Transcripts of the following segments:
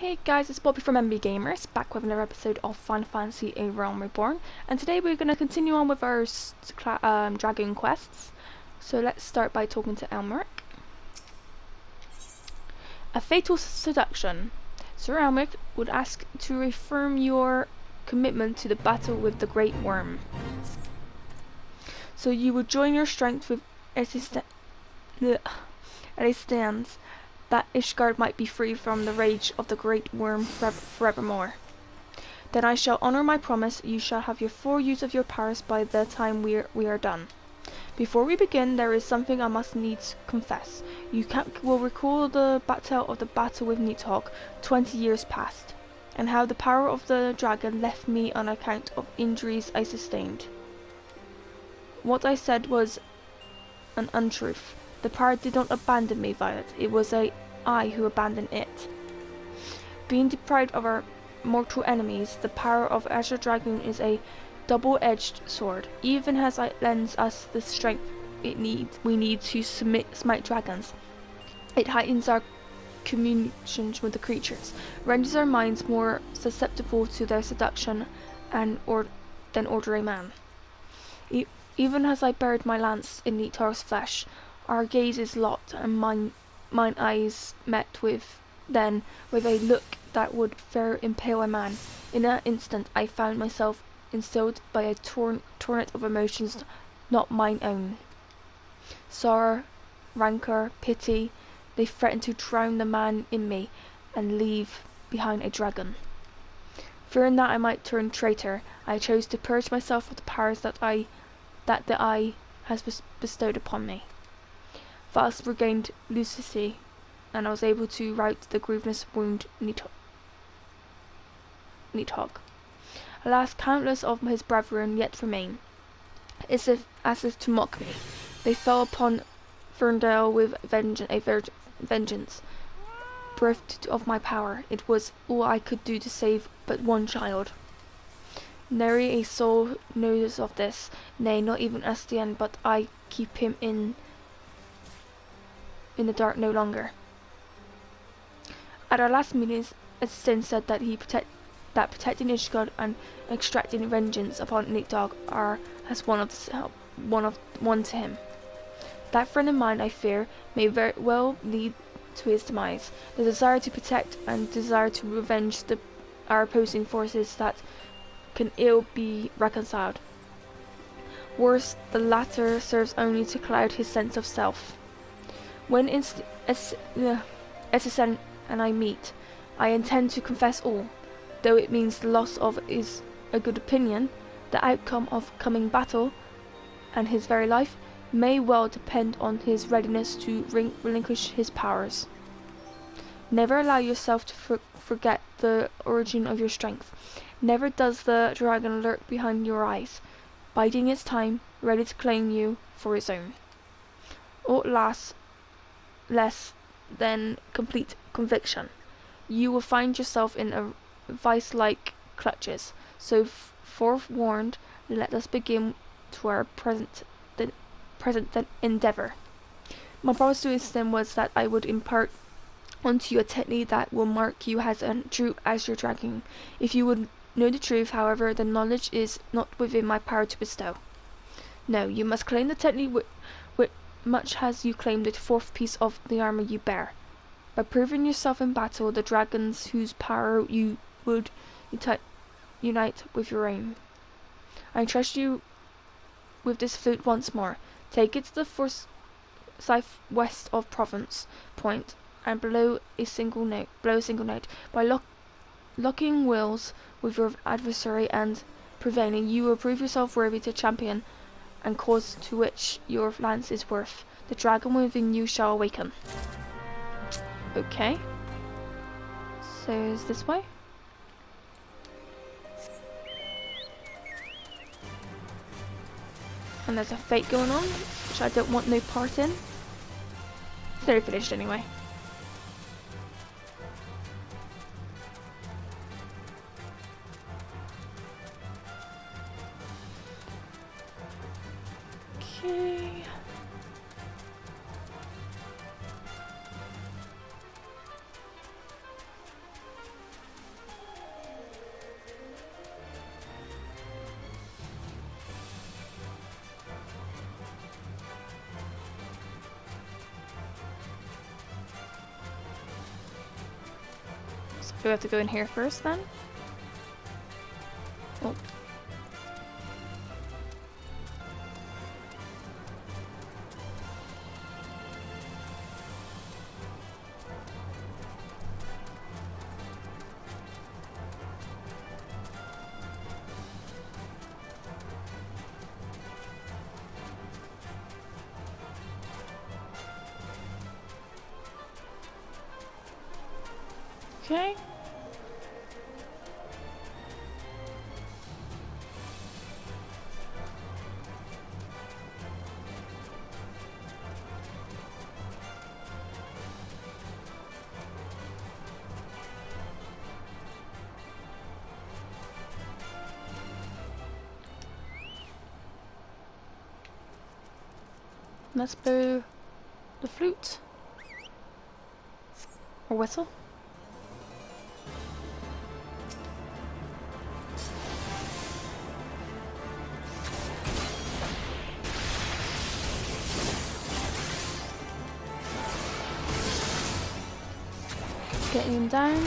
Hey guys, it's Bobby from MBgamerz, back with another episode of Final Fantasy A Realm Reborn, and today we're going to continue on with our dragon quests. So let's start by talking to Elmeric. A fatal seduction. Sir Elmeric would ask to reaffirm your commitment to the battle with the Great Worm. So you would join your strength with Eristans, that Ishgard might be free from the rage of the Great Worm forevermore. Then I shall honour my promise. You shall have your full use of your powers by the time we are done. Before we begin, there is something I must needs confess. You will recall the battle with Nidhogg 20 years past, and how the power of the dragon left me on account of injuries I sustained. What I said was an untruth. The power did not abandon me, Violet. It was I who abandoned it. Being deprived of our mortal enemies, the power of Azure Dragon is a double-edged sword. Even as it lends us the strength we need to smite dragons, it heightens our communications with the creatures, renders our minds more susceptible to their seduction than ordinary man. Even as I buried my lance in Nidhogg's flesh, our gazes locked, and mine eyes met with a look that would fair impale a man. In that instant I found myself instilled by a torrent of emotions not mine own. Sorrow, rancour, pity, they threatened to drown the man in me and leave behind a dragon. Fearing that I might turn traitor, I chose to purge myself of the powers that the eye has bestowed upon me. Thus regained lucidity, and I was able to right the grievous wound Nidhogg. Alas, countless of his brethren yet remain, as if to mock me. They fell upon Ferndale with vengeance. Bereft of my power, it was all I could do to save but one child. Nary a soul knows of this, nay, not even Estienne, but I keep him in the dark no longer. At our last meeting, Estienne said that protecting Ishgard and extracting vengeance upon Nidhogg are as one to him. That friend of mine, I fear, may very well lead to his demise. The desire to protect and desire to revenge our opposing forces that can ill be reconciled. Worse, the latter serves only to cloud his sense of self. When Estienne and I meet, I intend to confess all, though it means the loss of is a good opinion. The outcome of coming battle, and his very life, may well depend on his readiness to relinquish his powers. Never allow yourself to forget the origin of your strength. Never does the dragon lurk behind your eyes, biding its time, ready to claim you for its own. Or less than complete conviction. You will find yourself in a vice-like clutches. So forewarned, let us begin to our present endeavour. My promise to Estienne was that I would impart onto you a technique that will mark you as a true Azure Dragon. If you would know the truth, however, the knowledge is not within my power to bestow. No, you must claim the technique with much as you claim the fourth piece of the armour you bear. By proving yourself in battle, the dragons whose power you would unite with your own. I trust you with this flute once more. Take it to the southwest of Province Point and blow a single note. By locking wills with your adversary and prevailing, you will prove yourself worthy to champion and cause to which your lance is worth. The dragon within you shall awaken. Okay. So is this way? And there's a fate going on, which I don't want no part in. It's nearly finished anyway. Okay. we have to go in here first then? Oh. Okay. Let's blow the flute. Or whistle. Getting him down.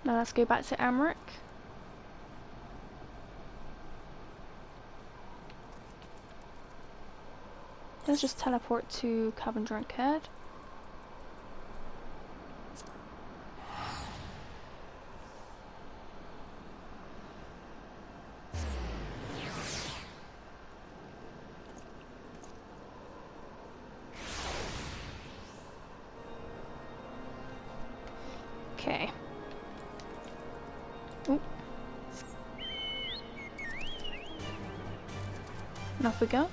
Now let's go back to Amric. Let's just teleport to Cabin Drunkhead. Okay. Ooh. And off we go.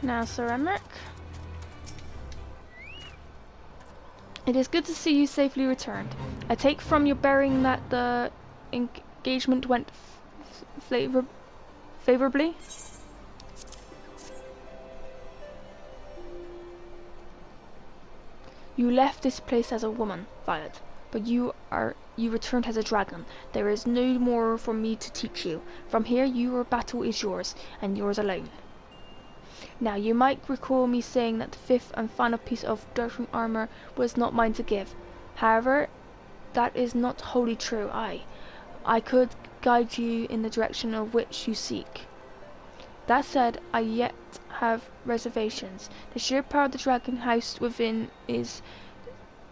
Now, Sir Emmerich, it is good to see you safely returned. I take from your bearing that the engagement went favorably. You left this place as a woman, Violet, but you returned as a dragon. There is no more for me to teach you. From here, your battle is yours, and yours alone. Now, you might recall me saying that the fifth and final piece of Seduction armor was not mine to give. However, that is not wholly true. I could guide you in the direction of which you seek. That said, I yet have reservations. The sheer power of the dragon house within is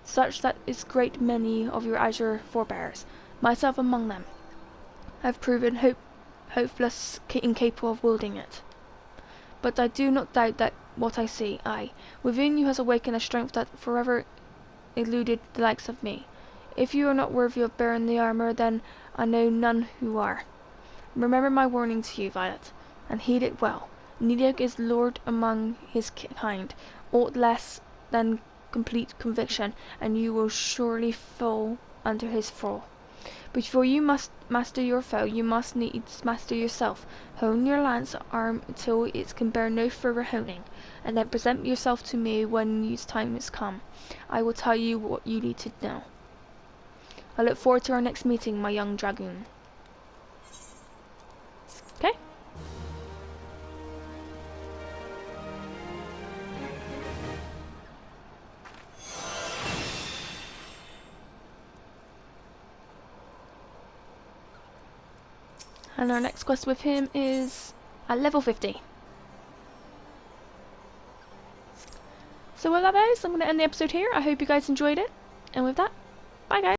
such that its great many of your azure forebears, myself among them, have proven hopeless incapable of wielding it. But I do not doubt that what I see, within you has awakened a strength that forever eluded the likes of me. If you are not worthy of bearing the armor, then I know none who are. Remember my warning to you, Violet, and heed it well. Nidhogg is lord among his kind, aught less than complete conviction, and you will surely fall under his thrall. Before you must master your foe, you must needs master yourself. Hone your lance arm until it can bear no further honing, and then present yourself to me when its time has come. I will tell you what you need to know. I look forward to our next meeting, my young dragoon. Okay? And our next quest with him is at level 50. So with that, guys, I'm going to end the episode here. I hope you guys enjoyed it. And with that, bye, guys.